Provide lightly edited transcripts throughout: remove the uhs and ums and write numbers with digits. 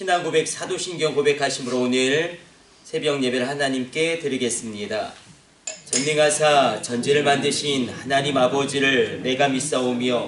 신앙 고백, 사도신경 고백하심으로 오늘 새벽 예배를 하나님께 드리겠습니다. 전능하사 전지를 만드신 하나님 아버지를 내가 믿사오며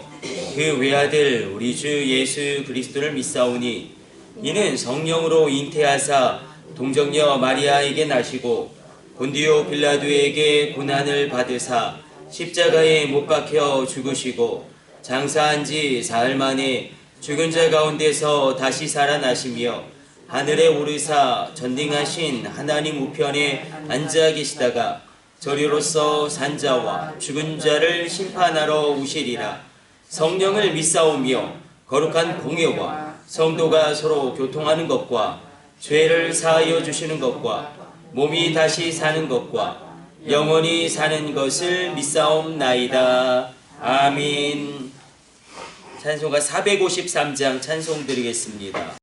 그 외아들 우리 주 예수 그리스도를 믿사오니 이는 성령으로 잉태하사 동정녀 마리아에게 나시고 본디오 빌라도에게 고난을 받으사 십자가에 못 박혀 죽으시고 장사한 지 사흘 만에 죽은 자 가운데서 다시 살아나시며 하늘에 오르사 전능하신 하나님 우편에 앉아 계시다가 저리로서 산자와 죽은 자를 심판하러 오시리라. 성령을 믿사오며 거룩한 공예와 성도가 서로 교통하는 것과 죄를 사하여 주시는 것과 몸이 다시 사는 것과 영원히 사는 것을 믿사옵나이다. 아멘. 찬송가 453장 찬송 드리겠습니다.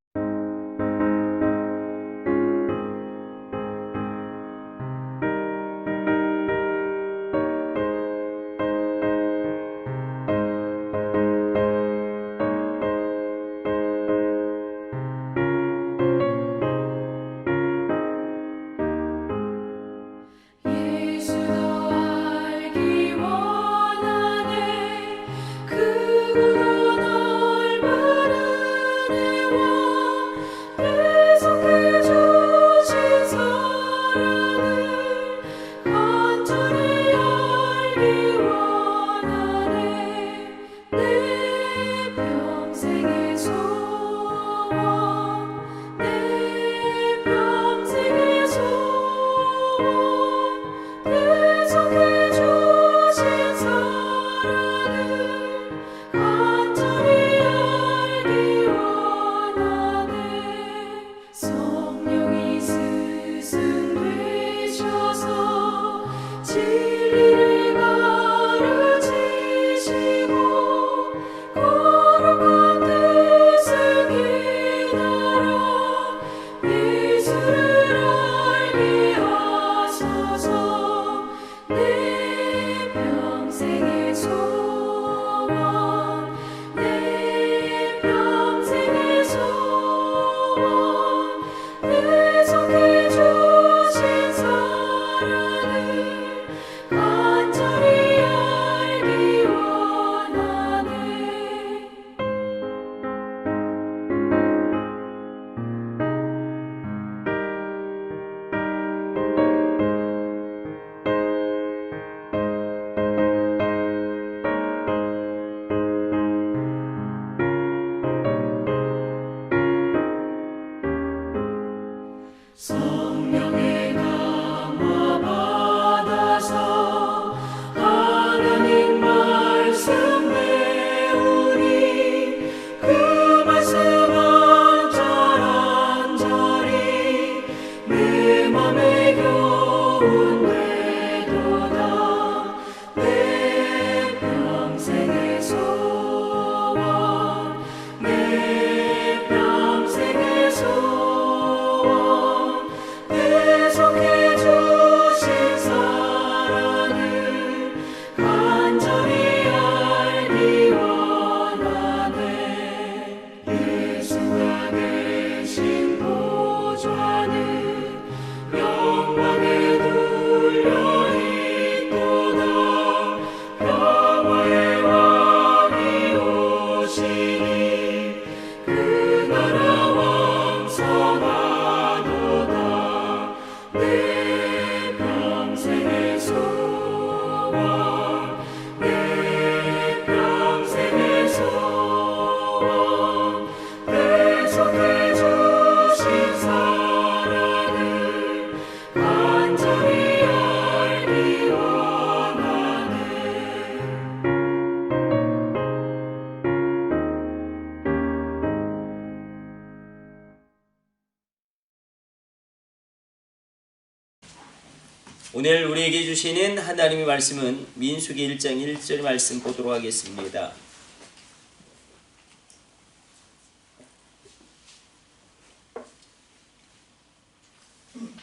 오늘 우리에게 주시는 하나님의 말씀은 민수기 1장 1절 말씀 보도록 하겠습니다.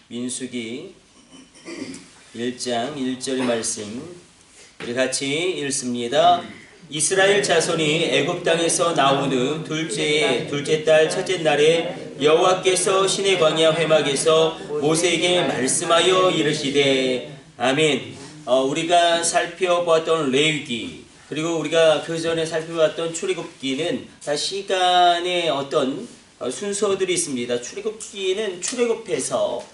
민수기 1장 1절 말씀 우리 같이 읽습니다. 이스라엘 자손이 애굽 땅에서 나온 후 둘째 달 첫째 날에 여호와께서 시내 광야 회막에서 모세에게 말씀하여 이르시되 아멘. 우리가 살펴보았던 레위기 그리고 우리가 그 전에 살펴봤던 출애굽기는 다 시간의 어떤 순서들이 있습니다. 출애굽기는 출애굽해서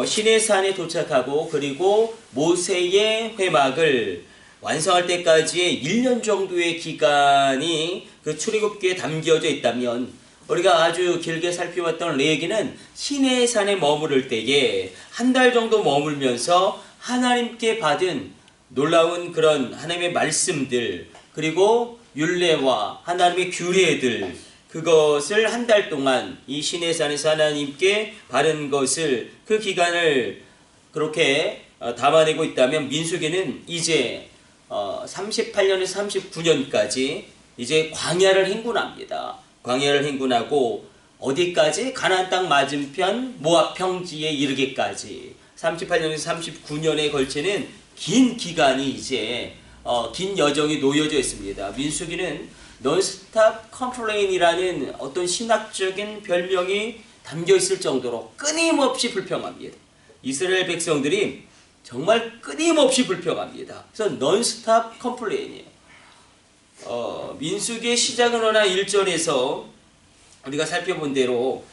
시내산에 도착하고 그리고 모세의 회막을 완성할 때까지의 1년 정도의 기간이 그 출애굽기에 담겨져 있다면 우리가 아주 길게 살펴봤던 레위기는 시내산에 머무를 때에 한 달 정도 머물면서 하나님께 받은 놀라운 그런 하나님의 말씀들 그리고 율례와 하나님의 규례들 그것을 한 달 동안 이 시내산에서 하나님께 바른 것을 그 기간을 그렇게 담아내고 있다면 민수기는 이제 38년에서 39년까지 이제 광야를 행군합니다. 광야를 행군하고 어디까지? 가나안 땅 맞은편 모압 평지에 이르기까지 38년에서 39년에 걸치는 긴 기간이 이제 긴 여정이 놓여져 있습니다. 민수기는 논스탑 컴플레인이라는 어떤 신학적인 별명이 담겨 있을 정도로 끊임없이 불평합니다. 이스라엘 백성들이 정말 끊임없이 불평합니다. 그래서 논스탑 컴플레인이에요. 민수기의 시작은 하나 1절에서 우리가 살펴본 대로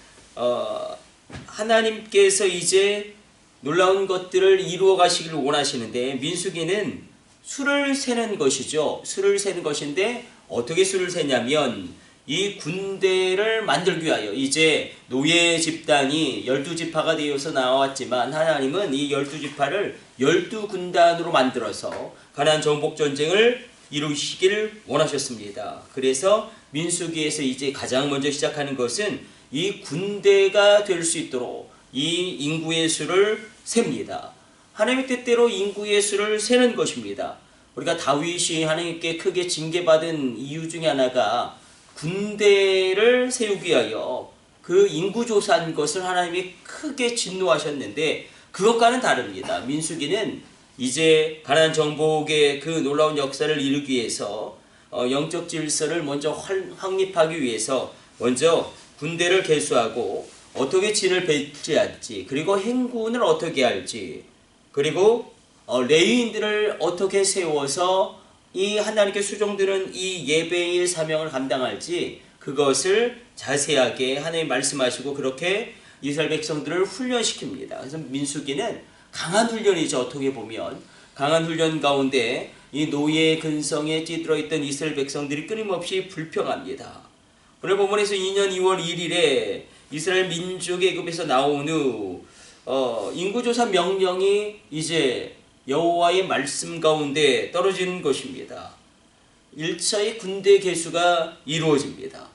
하나님께서 이제 놀라운 것들을 이루어 가시길 원하시는데 민수기는 수를 세는 것이죠. 수를 세는 것인데 어떻게 수를 세냐면 이 군대를 만들기 위하여 이제 노예 집단이 12지파가 되어서 나왔지만 하나님은 이 12지파를 12군단으로 만들어서 가나안 정복 전쟁을 이루시기를 원하셨습니다. 그래서 민수기에서 이제 가장 먼저 시작하는 것은 이 군대가 될 수 있도록 이 인구의 수를 셉니다. 하나님의 뜻대로 인구의 수를 세는 것입니다. 우리가 다윗이 하나님께 크게 징계받은 이유 중에 하나가 군대를 세우기 위하여 그 인구조사한 것을 하나님이 크게 진노하셨는데 그것과는 다릅니다. 민수기는 이제 가나안 정복의 그 놀라운 역사를 이루기 위해서 영적 질서를 먼저 확립하기 위해서 먼저 군대를 개수하고 어떻게 진을 배치할지 그리고 행군을 어떻게 할지 그리고 레위인들을 어떻게 세워서 이 하나님께 수종드는 이 예배의 사명을 감당할지 그것을 자세하게 하나님 말씀하시고 그렇게 이스라엘 백성들을 훈련시킵니다. 그래서 민수기는 강한 훈련이죠. 어떻게 보면 강한 훈련 가운데 이 노예 근성에 찌들어 있던 이스라엘 백성들이 끊임없이 불평합니다. 오늘 본문에서 2년 2월 1일에 이스라엘 민족의 애굽에서 나온 후 인구조사 명령이 이제 여호와의 말씀 가운데 떨어지는 것입니다. 1차의 군대 개수가 이루어집니다.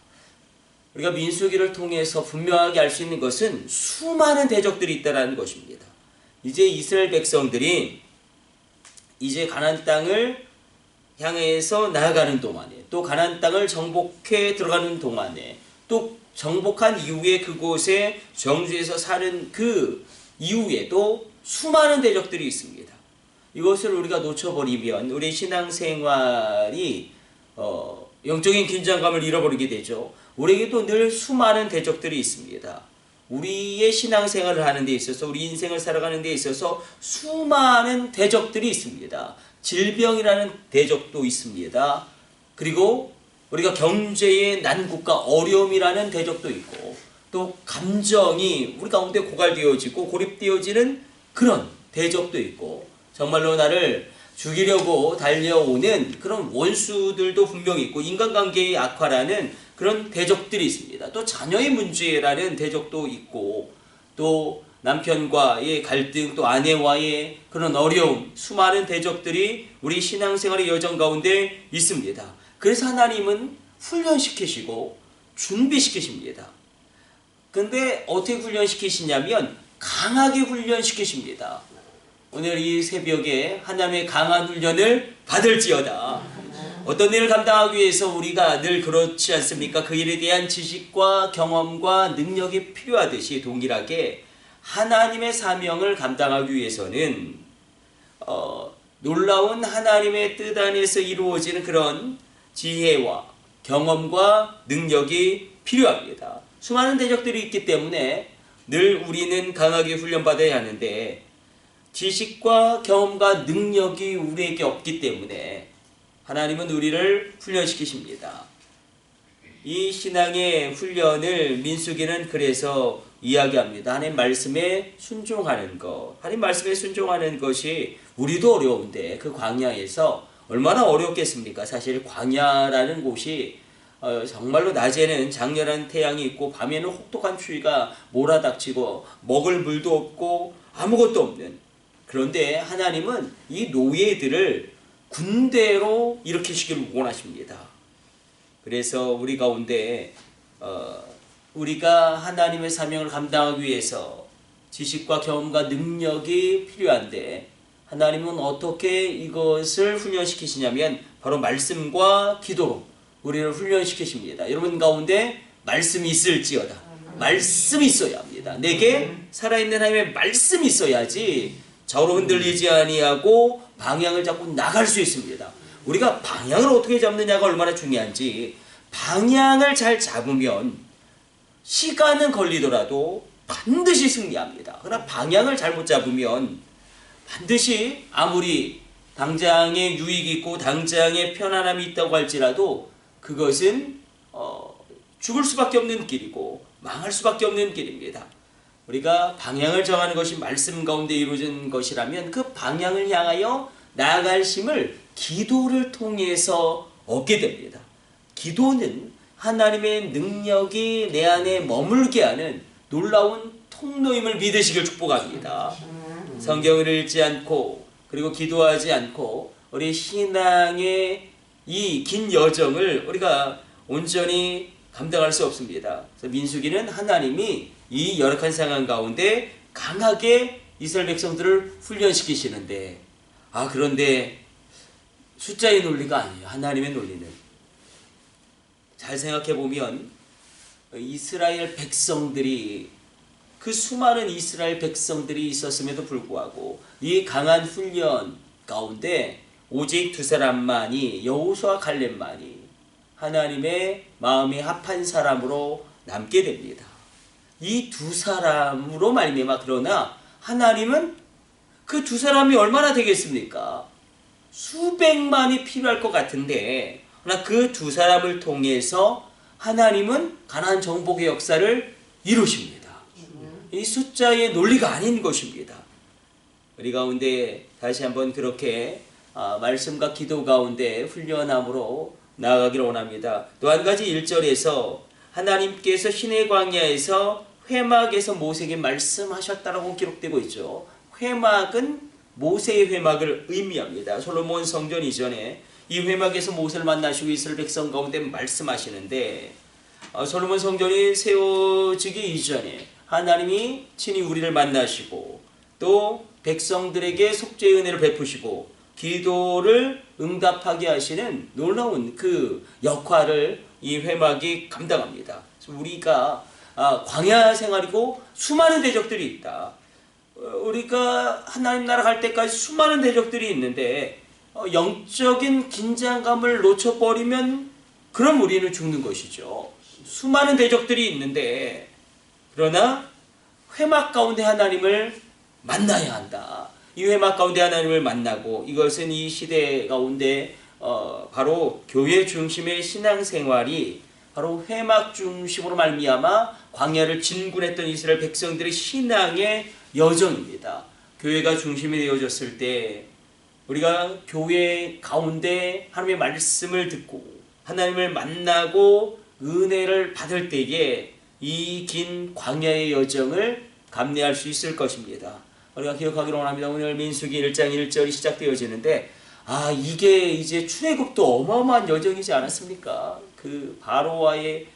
우리가 민수기를 통해서 분명하게 알 수 있는 것은 수많은 대적들이 있다는 것입니다. 이제 이스라엘 백성들이 이제 가나안 땅을 향해서 나아가는 동안에 또 가나안 땅을 정복해 들어가는 동안에 또 정복한 이후에 그곳에 정주에서 사는 그 이후에도 수많은 대적들이 있습니다. 이것을 우리가 놓쳐버리면 우리 신앙생활이 영적인 긴장감을 잃어버리게 되죠. 우리에게도 늘 수많은 대적들이 있습니다. 우리의 신앙생활을 하는 데 있어서 우리 인생을 살아가는 데 있어서 수많은 대적들이 있습니다. 질병이라는 대적도 있습니다. 그리고 우리가 경제의 난국과 어려움이라는 대적도 있고 또 감정이 우리 가운데 고갈되어지고 고립되어지는 그런 대적도 있고 정말로 나를 죽이려고 달려오는 그런 원수들도 분명히 있고 인간관계의 악화라는 그런 대적들이 있습니다. 또 자녀의 문제라는 대적도 있고 또 남편과의 갈등 또 아내와의 그런 어려움 수많은 대적들이 우리 신앙생활의 여정 가운데 있습니다. 그래서 하나님은 훈련시키시고 준비시키십니다. 근데 어떻게 훈련시키시냐면 강하게 훈련시키십니다. 오늘 이 새벽에 하나님의 강한 훈련을 받을지어다. 어떤 일을 감당하기 위해서 우리가 늘 그렇지 않습니까? 그 일에 대한 지식과 경험과 능력이 필요하듯이 동일하게 하나님의 사명을 감당하기 위해서는 놀라운 하나님의 뜻 안에서 이루어지는 그런 지혜와 경험과 능력이 필요합니다. 수많은 대적들이 있기 때문에 늘 우리는 강하게 훈련받아야 하는데 지식과 경험과 능력이 우리에게 없기 때문에 하나님은 우리를 훈련시키십니다. 이 신앙의 훈련을 민수기는 그래서 이야기합니다. 하나님 말씀에 순종하는 것. 하나님 말씀에 순종하는 것이 우리도 어려운데 그 광야에서 얼마나 어렵겠습니까? 사실 광야라는 곳이 정말로 낮에는 장렬한 태양이 있고 밤에는 혹독한 추위가 몰아닥치고 먹을 물도 없고 아무것도 없는, 그런데 하나님은 이 노예들을 군대로 일으키시기를 원하십니다. 그래서 우리 가운데 우리가 하나님의 사명을 감당하기 위해서 지식과 경험과 능력이 필요한데 하나님은 어떻게 이것을 훈련시키시냐면 바로 말씀과 기도로 우리를 훈련시키십니다. 여러분 가운데 말씀이 있을지어다. 말씀이 있어야 합니다. 내게 살아있는 하나님의 말씀이 있어야지 좌우로 흔들리지 아니하고 방향을 잡고 나갈 수 있습니다. 우리가 방향을 어떻게 잡느냐가 얼마나 중요한지, 방향을 잘 잡으면 시간은 걸리더라도 반드시 승리합니다. 그러나 방향을 잘못 잡으면 반드시 아무리 당장에 유익이 있고 당장에 편안함이 있다고 할지라도 그것은 죽을 수밖에 없는 길이고 망할 수밖에 없는 길입니다. 우리가 방향을 정하는 것이 말씀 가운데 이루어진 것이라면 그 방향을 향하여 나아갈 힘을 기도를 통해서 얻게 됩니다. 기도는 하나님의 능력이 내 안에 머물게 하는 놀라운 통로임을 믿으시길 축복합니다. 성경을 읽지 않고 그리고 기도하지 않고 우리 신앙의 이 긴 여정을 우리가 온전히 감당할 수 없습니다. 그래서 민수기는 하나님이 이 열악한 상황 가운데 강하게 이스라엘 백성들을 훈련시키시는데, 그런데 숫자의 논리가 아니에요. 하나님의 논리는. 잘 생각해 보면 이스라엘 백성들이, 그 수많은 이스라엘 백성들이 있었음에도 불구하고 이 강한 훈련 가운데 오직 두 사람만이, 여호수아 갈렙만이 하나님의 마음에 합한 사람으로 남게 됩니다. 이 두 사람으로 말미암아, 그러나 하나님은 그 두 사람이 얼마나 되겠습니까? 수백만이 필요할 것 같은데, 그러나 그 두 사람을 통해서 하나님은 가나안 정복의 역사를 이루십니다. 이 숫자의 논리가 아닌 것입니다. 우리 가운데 다시 한번 그렇게 말씀과 기도 가운데 훈련함으로 나아가기를 원합니다. 또 한 가지 1절에서 하나님께서 시내 광야에서 회막에서 모세에게 말씀하셨다라고 기록되고 있죠. 회막은 모세의 회막을 의미합니다. 솔로몬 성전 이전에 이 회막에서 모세를 만나시고 이스라엘 백성 가운데 말씀하시는데, 솔로몬 성전이 세워지기 이전에 하나님이 친히 우리를 만나시고 또 백성들에게 속죄의 은혜를 베푸시고 기도를 응답하게 하시는 놀라운 그 역할을 이 회막이 감당합니다. 그래서 우리가 광야 생활이고 수많은 대적들이 있다. 우리가 하나님 나라 갈 때까지 수많은 대적들이 있는데 영적인 긴장감을 놓쳐버리면 그럼 우리는 죽는 것이죠. 수많은 대적들이 있는데, 그러나 회막 가운데 하나님을 만나야 한다. 이 회막 가운데 하나님을 만나고, 이것은 이 시대 가운데 바로 교회 중심의 신앙생활이 바로 회막 중심으로 말미암아 광야를 진군했던 이스라엘 백성들의 신앙의 여정입니다. 교회가 중심이 되어졌을 때 우리가 교회 가운데 하나님의 말씀을 듣고 하나님을 만나고 은혜를 받을 때에 이 긴 광야의 여정을 감내할 수 있을 것입니다. 우리가 기억하기로 원합니다. 오늘 민수기 1장 1절이 시작되어지는데, 이게 이제 출애굽도 어마어마한 여정이지 않았습니까? 그 바로와의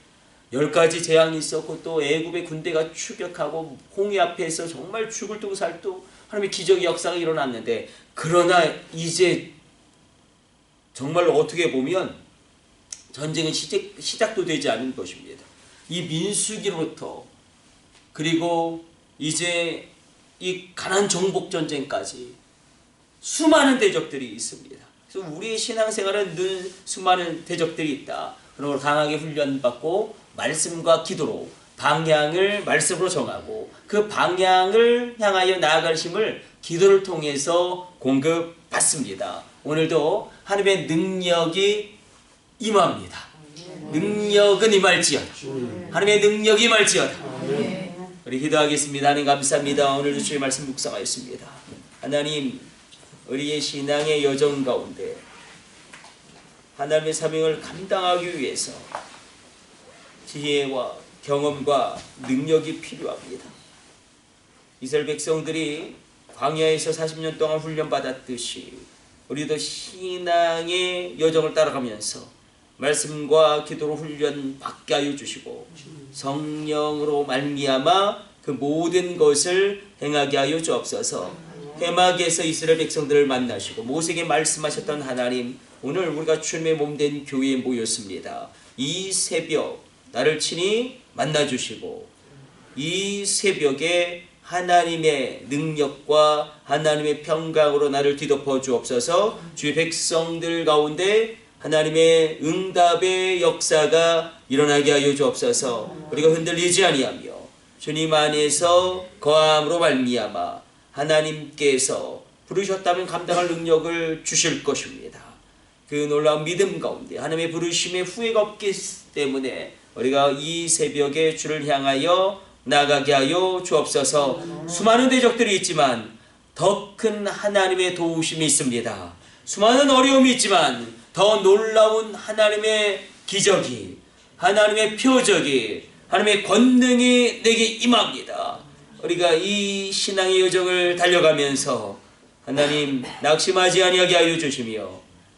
10가지 재앙이 있었고 또 애굽의 군대가 추격하고 홍해 앞에서 정말 죽을 둥 살 둥 하나님의 기적의 역사가 일어났는데, 그러나 이제 정말로 어떻게 보면 전쟁은 시작도 되지 않은 것입니다. 이 민수기로부터 그리고 이제 이 가나안 정복 전쟁까지 수많은 대적들이 있습니다. 그래서 우리의 신앙생활은 늘 수많은 대적들이 있다. 그런 걸 강하게 훈련받고 말씀과 기도로 방향을 말씀으로 정하고 그 방향을 향하여 나아갈 힘을 기도를 통해서 공급받습니다. 오늘도 하나님의 능력이 임합니다. 능력은 임할지어다. 하나님의 능력이 임할지어다. 우리 기도하겠습니다. 하나님 감사합니다. 오늘도 주의 말씀 묵상하였습니다. 하나님, 우리의 신앙의 여정 가운데 하나님의 사명을 감당하기 위해서 지혜와 경험과 능력이 필요합니다. 이스라엘 백성들이 광야에서 40년 동안 훈련받았듯이 우리도 신앙의 여정을 따라가면서 말씀과 기도로 훈련받게 하여 주시고 성령으로 말미암아 그 모든 것을 행하게 하여 주옵소서. 해막에서 이스라엘 백성들을 만나시고 모세에게 말씀하셨던 하나님, 오늘 우리가 주님의 몸된 교회에 모였습니다. 이 새벽 나를 친히 만나주시고 이 새벽에 하나님의 능력과 하나님의 평강으로 나를 뒤덮어 주옵소서. 주의 백성들 가운데 하나님의 응답의 역사가 일어나게 하여 주옵소서. 우리가 흔들리지 아니하며 주님 안에서 거함으로 말미암아 하나님께서 부르셨다면 감당할 능력을 주실 것입니다. 그 놀라운 믿음 가운데 하나님의 부르심에 후회가 없기 때문에 우리가 이 새벽에 주를 향하여 나가게 하여 주옵소서. 수많은 대적들이 있지만 더 큰 하나님의 도우심이 있습니다. 수많은 어려움이 있지만 더 놀라운 하나님의 기적이, 하나님의 표적이, 하나님의 권능이 내게 임합니다. 우리가 이 신앙의 여정을 달려가면서 하나님 낙심하지 아니하게 하여 주시며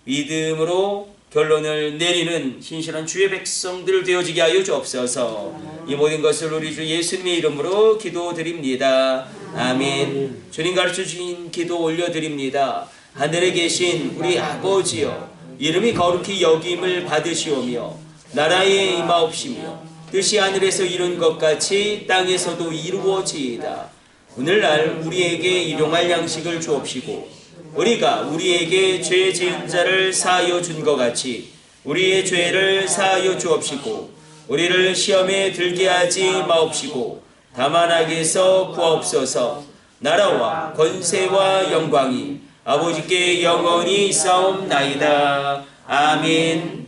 믿음으로 결론을 내리는 신실한 주의 백성들 되어지게 하여 주옵소서. 이 모든 것을 우리 주 예수님의 이름으로 기도드립니다. 아멘. 주님 가르쳐 주신 기도 올려드립니다. 하늘에 계신 우리 아버지여, 이름이 거룩히 여김을 받으시오며 나라에 임하옵시며 뜻이 하늘에서 이룬 것 같이 땅에서도 이루어지이다. 오늘날 우리에게 일용할 양식을 주옵시고 우리가 우리에게 죄 지은 자를 사하여 준 것 같이 우리의 죄를 사하여 주옵시고 우리를 시험에 들게 하지 마옵시고 다만 악에서 구하옵소서. 나라와 권세와 영광이 아버지께 영원히 있사옵나이다. 아멘.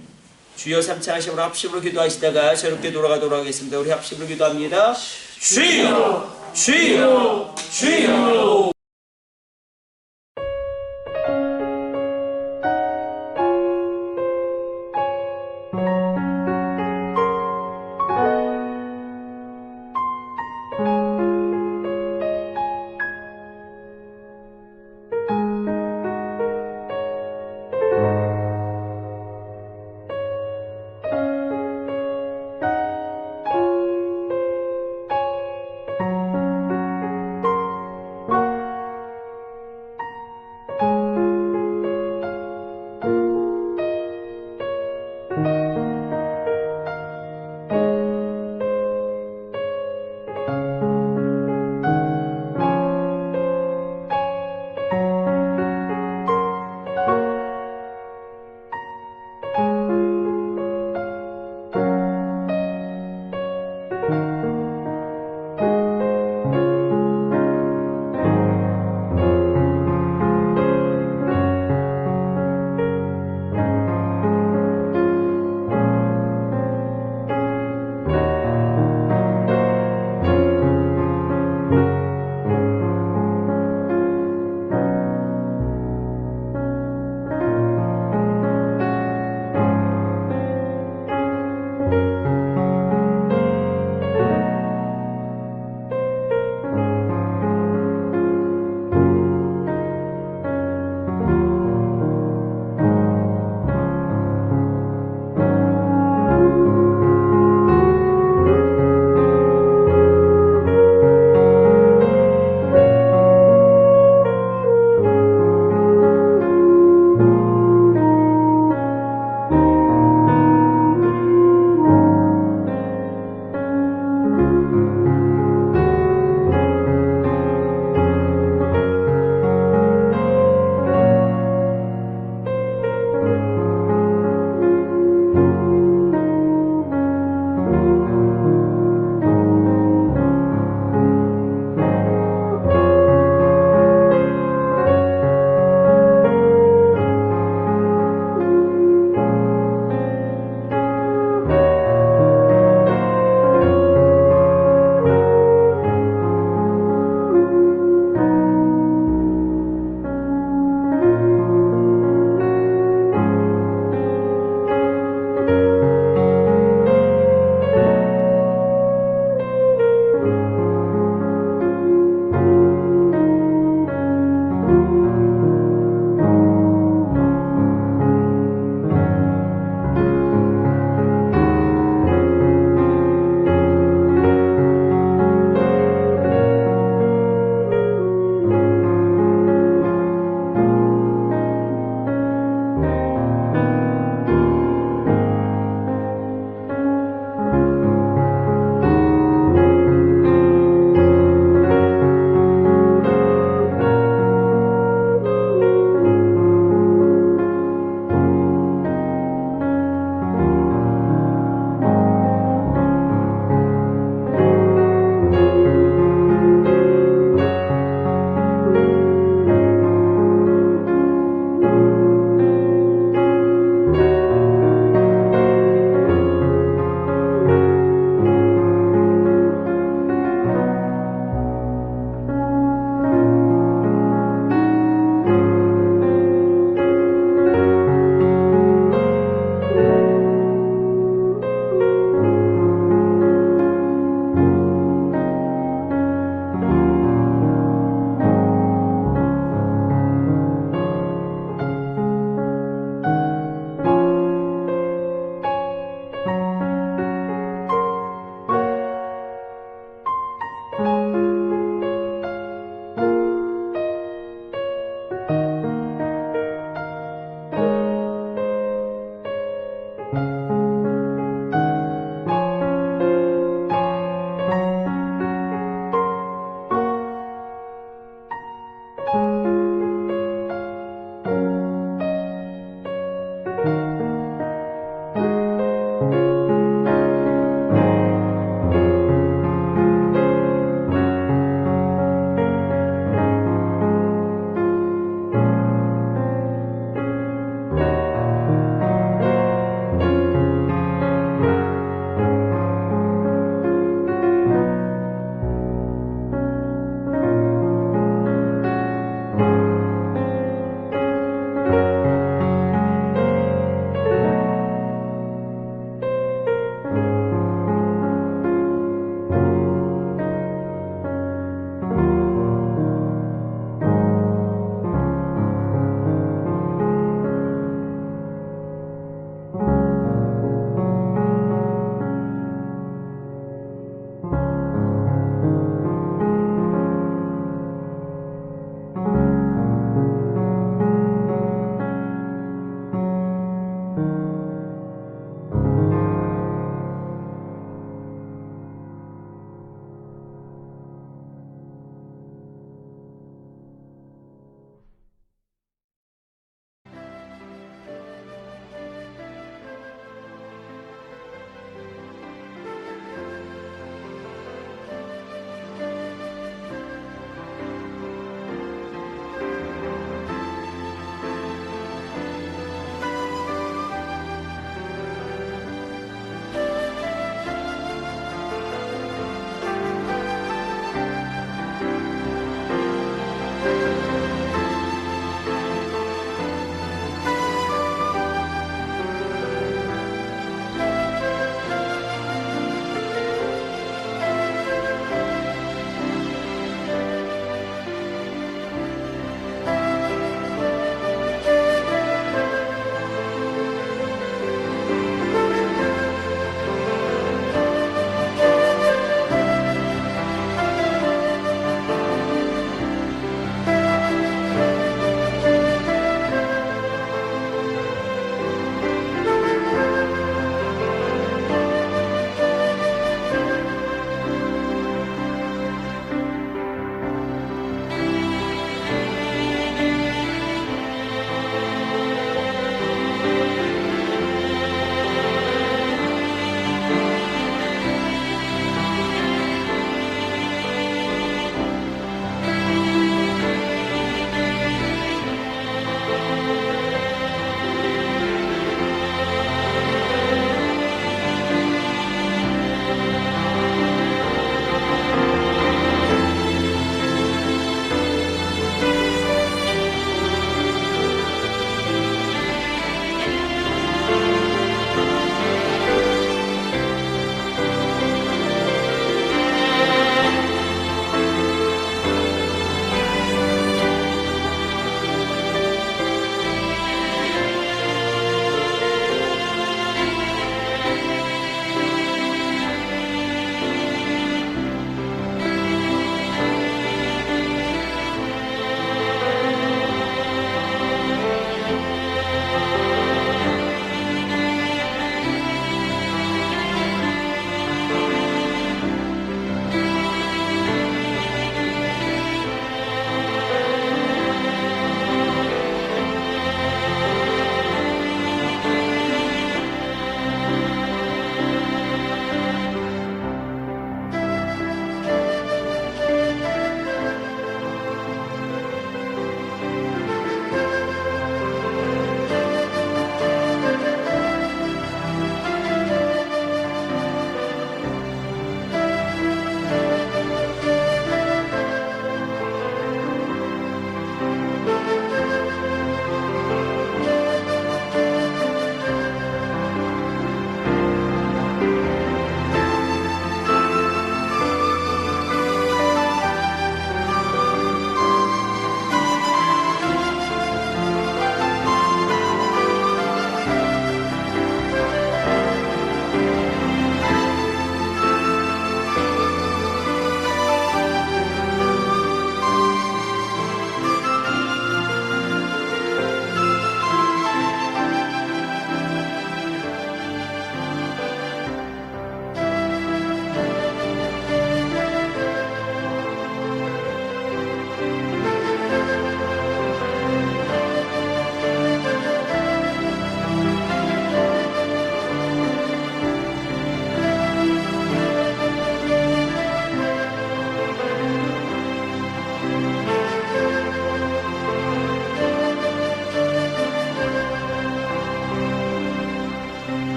주여 삼차 하심으로 합심으로 기도하시다가 저렇게 돌아가도록 하겠습니다. 우리 합심으로 기도합니다. 주여 주여 주여.